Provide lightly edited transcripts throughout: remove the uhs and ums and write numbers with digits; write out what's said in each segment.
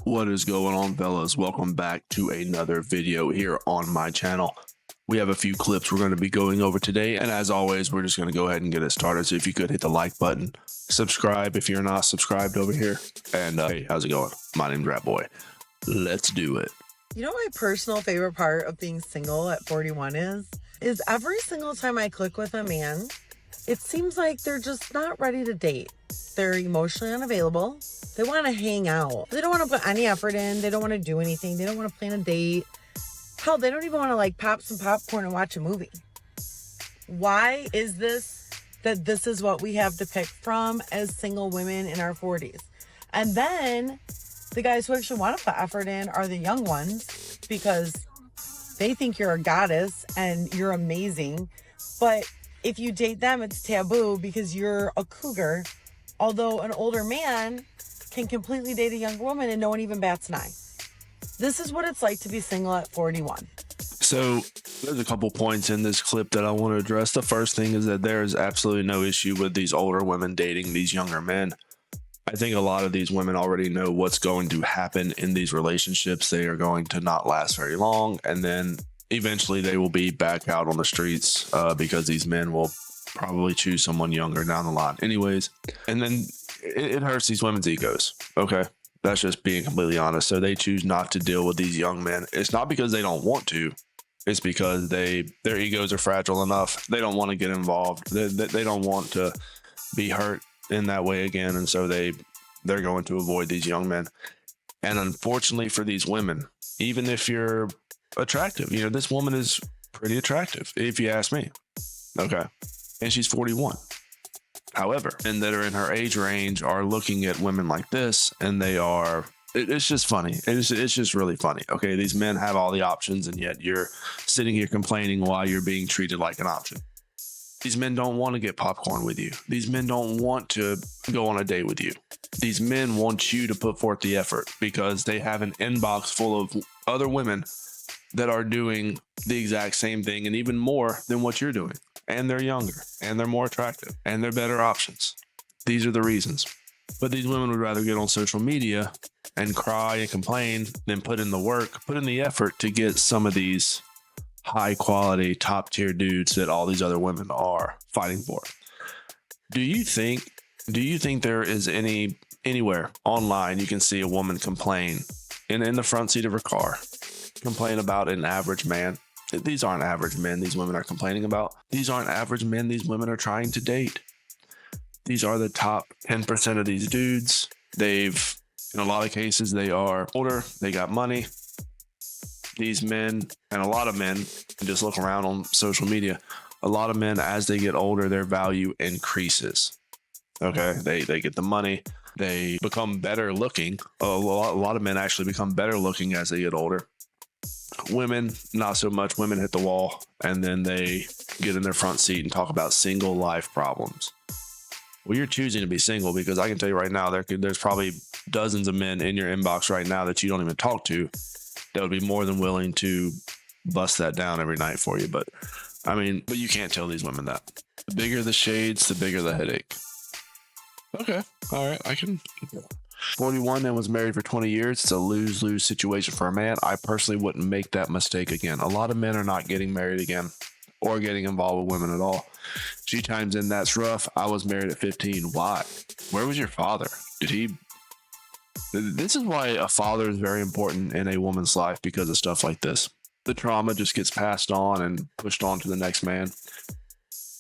What is going on, fellas? Welcome back to another video here on my channel. We have a few clips we're going to be going over today, and as always, we're just going to go ahead and get it started. So if you could hit the like button, subscribe if you're not subscribed over here, and hey, how's it going? My name's Rat Boy. Let's do it. You know, my personal favorite part of being single at 41 is every single time I click with a man, it seems like they're just not ready to date. They're emotionally unavailable. They want to hang out. They don't want to put any effort in. They don't want to do anything. They don't want to plan a date. Hell, they don't even want to like pop some popcorn and watch a movie. Why is this that this is what we have to pick from as single women in our 40s? And then the guys who actually want to put effort in are the young ones because they think you're a goddess and you're amazing. But if you date them, it's taboo because you're a cougar. Although an older man can completely date a young woman and no one even bats an eye. This is what it's like to be single at 41. So there's a couple points in this clip that I want to address. The first thing is that there is absolutely no issue with these older women dating these younger men. I think a lot of these women already know what's going to happen in these relationships. They are going to not last very long, and then eventually they will be back out on the streets because these men will probably choose someone younger down the line anyways. And then it hurts these women's egos. Okay, that's just being completely honest. So they choose not to deal with these young men. It's not because they don't want to. It's because their egos are fragile enough. They don't want to get involved. They don't want to be hurt in that way again. And so they're going to avoid these young men. And unfortunately for these women, even if you're attractive, you know, this woman is pretty attractive, if you ask me. Okay. And she's 41. However, men that are in her age range are looking at women like this, and it's just funny. It's just really funny. Okay, these men have all the options, and yet you're sitting here complaining why you're being treated like an option. These men don't want to get popcorn with you. These men don't want to go on a date with you. These men want you to put forth the effort because they have an inbox full of other women that are doing the exact same thing and even more than what you're doing. And they're younger, and they're more attractive, and they're better options. These are the reasons. But these women would rather get on social media and cry and complain than put in the work, put in the effort to get some of these high quality, top tier dudes that all these other women are fighting for. Do you think there is anywhere online you can see a woman complain in the front seat of her car, complain about an average man? These aren't average men these women are complaining about. These aren't average men these women are trying to date. These are the top 10% of these dudes. In a lot of cases, they are older, they got money. These men, and a lot of men, just look around on social media, a lot of men, as they get older, their value increases. Okay, they get the money, they become better looking. A lot of men actually become better looking as they get older. Women, not so much. Women hit the wall and then they get in their front seat and talk about single life problems. Well, you're choosing to be single because I can tell you right now, there's probably dozens of men in your inbox right now that you don't even talk to that would be more than willing to bust that down every night for you. But you can't tell these women that. The bigger the shades, the bigger the headache. Okay. All right. I can. 41 and was married for 20 years. It's a lose-lose situation for a man. I personally wouldn't make that mistake again. A lot of men are not getting married again or getting involved with women at all. She chimes in, that's rough. I was married at 15. Why? Where was your father? This is why a father is very important in a woman's life because of stuff like this. The trauma just gets passed on and pushed on to the next man.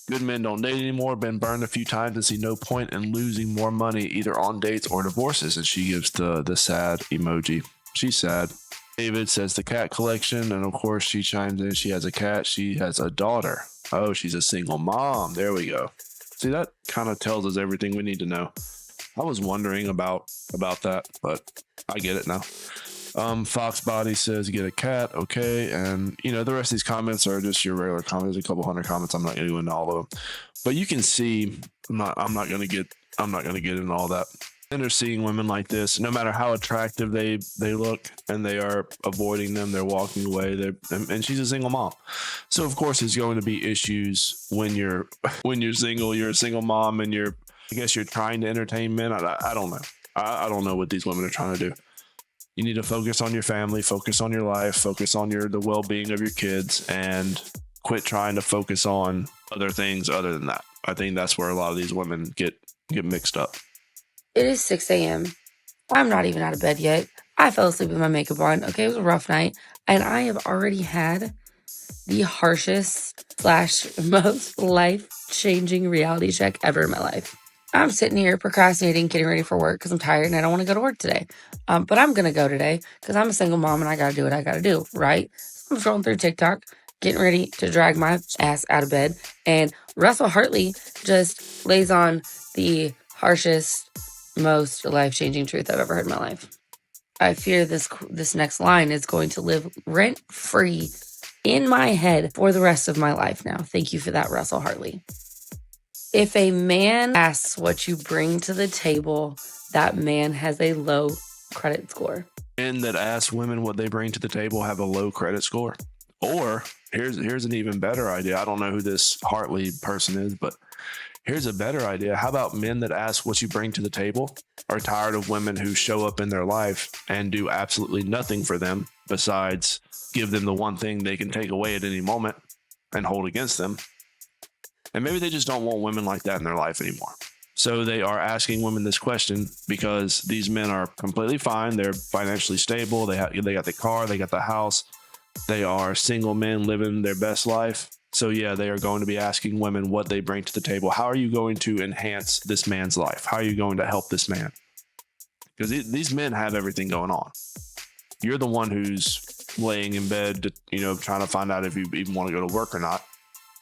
Good men don't date anymore, been burned a few times and see no point in losing more money either on dates or divorces. And she gives the sad emoji. She's sad. David says the cat collection. And of course she chimes in. She has a cat. She has a daughter. Oh, she's a single mom. There we go. See, that kind of tells us everything we need to know. I was wondering about that, but I get it now. Fox Body says get a cat. Okay. And the rest of these comments are just your regular comments, a couple hundred comments. I'm not going to go into all of them, but you can see, I'm not going to get into all that. And they're seeing women like this, no matter how attractive they look, and they are avoiding them. They're walking away. And she's a single mom. So of course there's going to be issues when you're single, you're a single mom and I guess you're trying to entertain men. I don't know. I don't know what these women are trying to do. You need to focus on your family, focus on your life, focus on the well-being of your kids, and quit trying to focus on other things other than that. I think that's where a lot of these women get mixed up. It is 6 a.m. I'm not even out of bed yet. I fell asleep with my makeup on. Okay, it was a rough night. And I have already had the harshest / most life-changing reality check ever in my life. I'm sitting here procrastinating, getting ready for work because I'm tired and I don't want to go to work today. But I'm going to go today because I'm a single mom and I got to do what I got to do, right? I'm scrolling through TikTok, getting ready to drag my ass out of bed. And Russell Hartley just lays on the harshest, most life-changing truth I've ever heard in my life. I fear this next line is going to live rent-free in my head for the rest of my life now. Thank you for that, Russell Hartley. If a man asks what you bring to the table, that man has a low credit score. Men that ask women what they bring to the table have a low credit score. Or here's an even better idea. I don't know who this Hartley person is, but here's a better idea. How about men that ask what you bring to the table are tired of women who show up in their life and do absolutely nothing for them besides give them the one thing they can take away at any moment and hold against them. And maybe they just don't want women like that in their life anymore. So they are asking women this question because these men are completely fine. They're financially stable. They got the car, they got the house. They are single men living their best life. So yeah, they are going to be asking women what they bring to the table. How are you going to enhance this man's life? How are you going to help this man? Because these men have everything going on. You're the one who's laying in bed, trying to find out if you even want to go to work or not.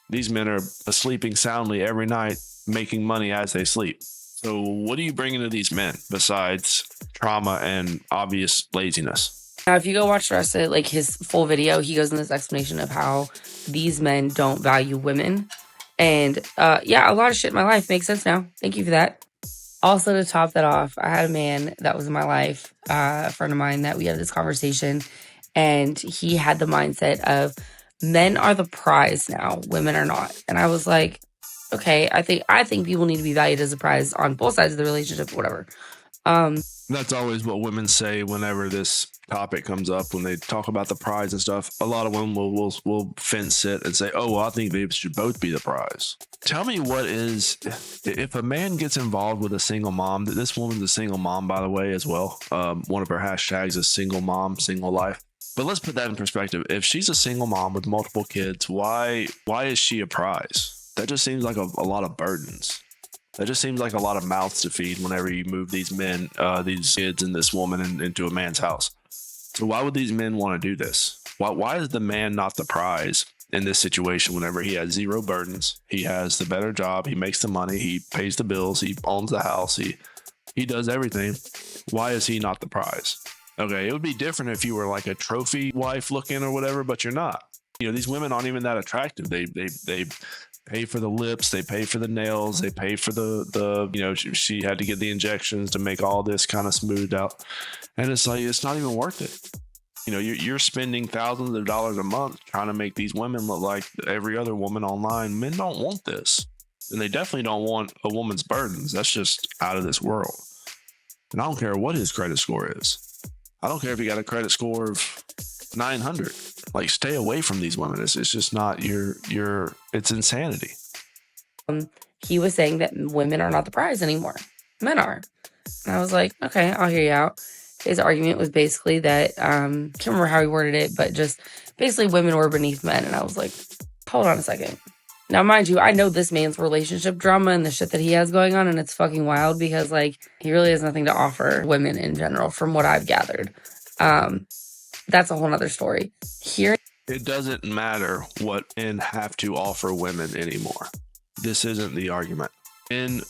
These men are sleeping soundly every night, making money as they sleep. So what are you bringing to these men besides trauma and obvious laziness? Now, if you go watch the rest of it, like his full video, he goes in this explanation of how these men don't value women. And yeah, a lot of shit in my life makes sense now. Thank you for that. Also, to top that off, I had a man that was in my life, a friend of mine, that we had this conversation, and he had the mindset of men are the prize now, women are not. And I was like, okay, I think people need to be valued as a prize on both sides of the relationship, whatever. That's always what women say whenever this topic comes up, when they talk about the prize and stuff. A lot of women will fence it and say, oh, well, I think they should both be the prize. Tell me what is, if a man gets involved with a single mom, this woman's a single mom, by the way, as well. One of her hashtags is single mom, single life. But let's put that in perspective. If she's a single mom with multiple kids, why is she a prize? That just seems like a lot of burdens. That just seems like a lot of mouths to feed whenever you move these men, these kids and this woman into a man's house. So why would these men want to do this? Why is the man not the prize in this situation whenever he has zero burdens? He has the better job. He makes the money. He pays the bills. He owns the house. He does everything. Why is he not the prize? Okay, it would be different if you were like a trophy wife looking or whatever, but you're not. These women aren't even that attractive. They pay for the lips, they pay for the nails, they pay for the she had to get the injections to make all this kind of smoothed out. And it's like, it's not even worth it. You're spending thousands of dollars a month trying to make these women look like every other woman online. Men don't want this. And they definitely don't want a woman's burdens. That's just out of this world. And I don't care what his credit score is. I don't care if he got a credit score of 900. Like, stay away from these women. It's just not it's insanity. He was saying that women are not the prize anymore. Men are. And I was like, okay, I'll hear you out. His argument was basically that, can't remember how he worded it, but just basically women were beneath men. And I was like, hold on a second. Now, mind you, I know this man's relationship drama and the shit that he has going on, and it's fucking wild because, like, he really has nothing to offer women in general, from what I've gathered. That's a whole nother story. It doesn't matter what men have to offer women anymore. This isn't the argument. And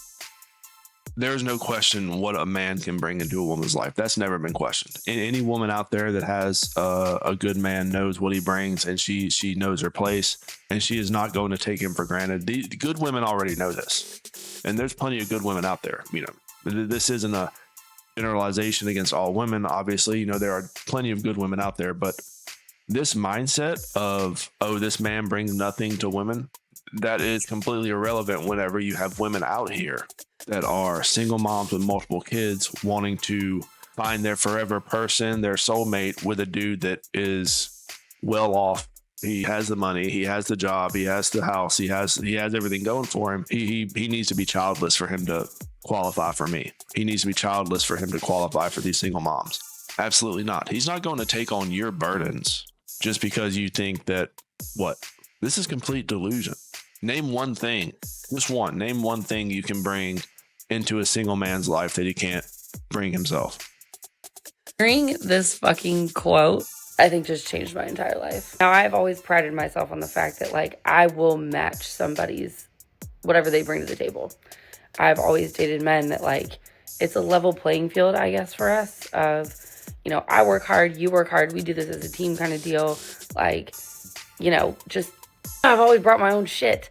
there's no question what a man can bring into a woman's life. That's never been questioned. And any woman out there that has a good man knows what he brings, and she knows her place, and she is not going to take him for granted. The good women already know this, and there's plenty of good women out there. This isn't a generalization against all women. Obviously, there are plenty of good women out there, but this mindset of, oh, this man brings nothing to women, that is completely irrelevant whenever you have women out here that are single moms with multiple kids wanting to find their forever person, their soulmate with a dude that is well off. He has the money, he has the job, he has the house, he has everything going for him. He needs to be childless for him to qualify for me. He needs to be childless for him to qualify for these single moms. Absolutely not. He's not going to take on your burdens just because you think that what? This is complete delusion. Name one thing, just one. Name one thing you can bring into a single man's life that he can't bring himself. Hearing this fucking quote, I think just changed my entire life. Now, I've always prided myself on the fact that, like, I will match somebody's whatever they bring to the table. I've always dated men that, like, it's a level playing field, I guess, for us of, you know, I work hard, you work hard, we do this as a team kind of deal. Like, you know, just, I've always brought my own shit.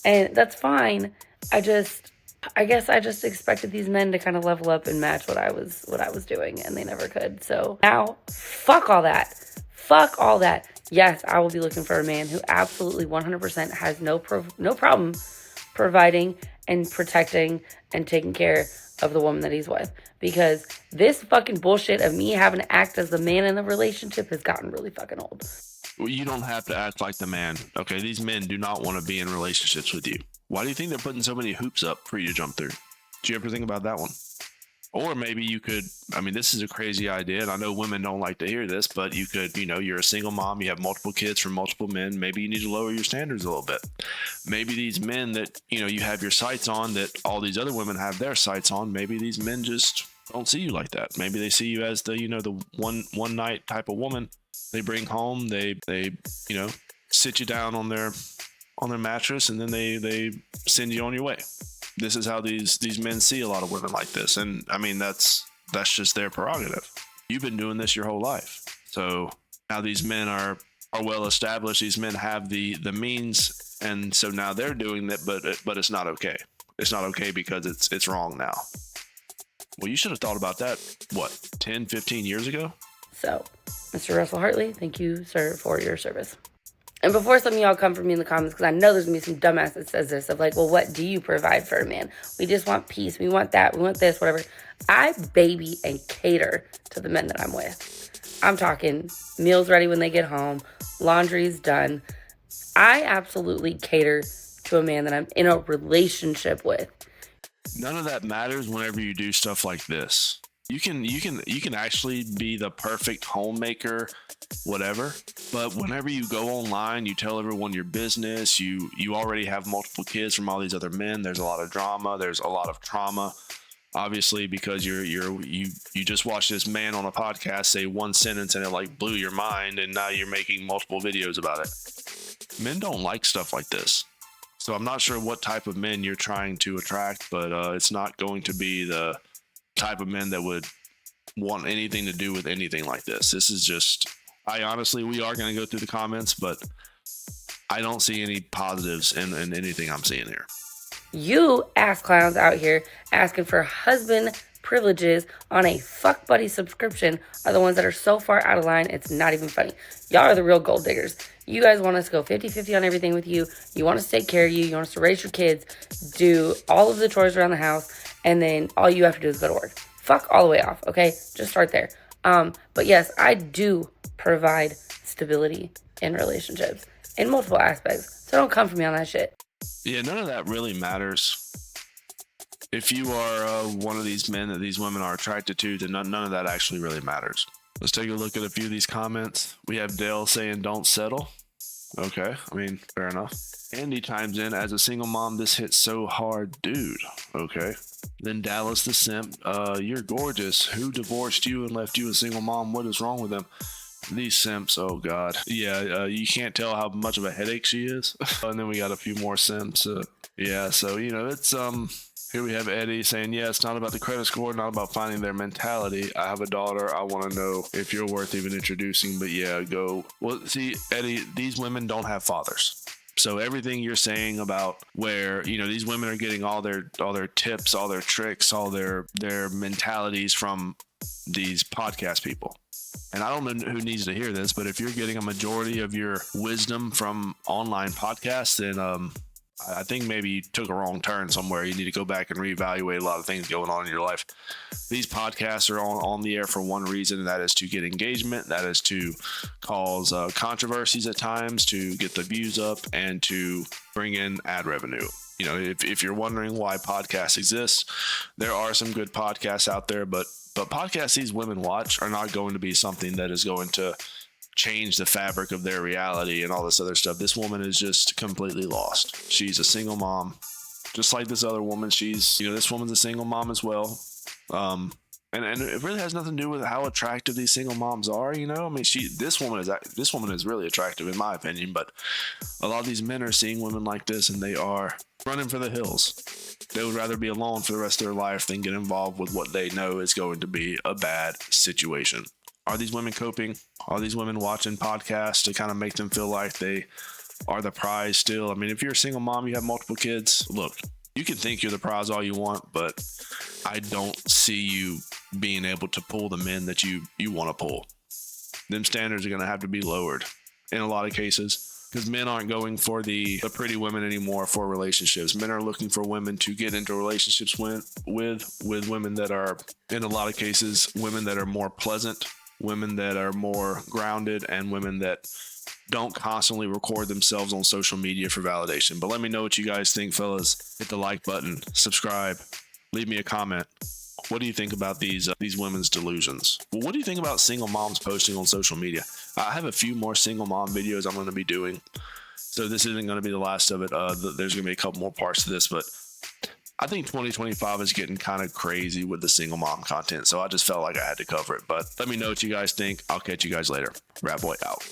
And that's fine. I guess I just expected these men to kind of level up and match what I was doing, and they never could. So now, fuck all that. Fuck all that. Yes, I will be looking for a man who absolutely 100% has no problem providing and protecting and taking care of the woman that he's with. Because this fucking bullshit of me having to act as the man in the relationship has gotten really fucking old. Well, you don't have to act like the man. Okay, these men do not want to be in relationships with you. Why do you think they're putting so many hoops up for you to jump through? Did you ever think about that one? Or maybe you could, I mean, this is a crazy idea, and I know women don't like to hear this, but you could, you know, you're a single mom, you have multiple kids from multiple men. Maybe you need to lower your standards a little bit. Maybe these men that, you know, you have your sights on, that all these other women have their sights on, maybe these men just don't see you like that. Maybe they see you as the, you know, the one night type of woman they bring home. They you know, sit you down on their mattress, and then they send you on your way. This is how these men see a lot of women like this. And I mean, that's just their prerogative. You've been doing this your whole life. So now these men are well established. These men have the means. And so now they're doing that, but it's not okay. It's not okay because it's wrong now. Well, you should have thought about that, what, 10, 15 years ago? So, Mr. Russell Hartley, thank you, sir, for your service. And before some of y'all come for me in the comments, because I know there's going to be some dumbass that says this, of like, well, what do you provide for a man? We just want peace. We want that. We want this, whatever. I baby and cater to the men that I'm with. I'm talking meals ready when they get home. Laundry's done. I absolutely cater to a man that I'm in a relationship with. None of that matters whenever you do stuff like this. You can actually be the perfect homemaker, whatever. But whenever you go online, you tell everyone your business. You already have multiple kids from all these other men. There's a lot of drama. There's a lot of trauma, obviously, because you just watched this man on a podcast say one sentence and it like blew your mind, and now you're making multiple videos about it. Men don't like stuff like this. So I'm not sure what type of men you're trying to attract, but it's not going to be the type of men that would want anything to do with anything like this. This is just, we are going to go through the comments, but I don't see any positives in anything I'm seeing here. You ass clowns out here asking for husband privileges on a fuck buddy subscription are the ones that are so far out of line, it's not even funny. Y'all are the real gold diggers. You guys want us to go 50-50 on everything with you. You want us to take care of you. You want us to raise your kids, do all of the chores around the house, and then all you have to do is go to work. Fuck all the way off, okay? Just start there. But yes, I do provide stability in relationships in multiple aspects. So don't come for me on that shit. Yeah, none of that really matters. If you are one of these men that these women are attracted to, then none of that actually really matters. Let's take a look at a few of these comments. We have Dale saying, don't settle. Okay, I mean, fair enough. Andy chimes in, as a single mom, this hits so hard, dude. Okay. Then Dallas the simp, you're gorgeous. Who divorced you and left you a single mom? What is wrong with them? These simps, oh God. Yeah, you can't tell how much of a headache she is. And then we got a few more simps. Yeah, so, you know, it's, here we have Eddie saying, yeah, it's not about the credit score, not about finding their mentality. I have a daughter. I want to know if you're worth even introducing, but yeah, go. Well, see, Eddie, these women don't have fathers. So everything you're saying about where, you know, these women are getting all their tips, all their tricks, all their mentalities from these podcast people. And I don't know who needs to hear this, but if you're getting a majority of your wisdom from online podcasts, then I think maybe you took a wrong turn somewhere. You need to go back and reevaluate a lot of things going on in your life. These podcasts are on the air for one reason, and that is to get engagement. That is to cause controversies at times, to get the views up, and to bring in ad revenue. You know, if you're wondering why podcasts exist, there are some good podcasts out there, but podcasts these women watch are not going to be something that is going to change the fabric of their reality and all this other stuff. This woman is just completely lost. She's a single mom, just like this other woman. This woman's a single mom as well. And it really has nothing to do with how attractive these single moms are. You know, I mean, this woman is really attractive in my opinion, but a lot of these men are seeing women like this and they are running for the hills. They would rather be alone for the rest of their life than get involved with what they know is going to be a bad situation. Are these women coping? Are these women watching podcasts to kind of make them feel like they are the prize still? I mean, if you're a single mom, you have multiple kids, look, you can think you're the prize all you want, but I don't see you being able to pull the men that you want to pull. Them standards are going to have to be lowered in a lot of cases, because men aren't going for the pretty women anymore for relationships. Men are looking for women to get into relationships with women that are, in a lot of cases, women that are more pleasant, women that are more grounded, and women that don't constantly record themselves on social media for validation. But let me know what you guys think, fellas. Hit the like button, subscribe, leave me a comment. What do you think about these women's delusions? Well, what do you think about single moms posting on social media? I have a few more single mom videos I'm going to be doing, so this isn't going to be the last of it. There's going to be a couple more parts to this, but I think 2025 is getting kind of crazy with the single mom content, so I just felt like I had to cover it. But let me know what you guys think. I'll catch you guys later. Rat Boy out.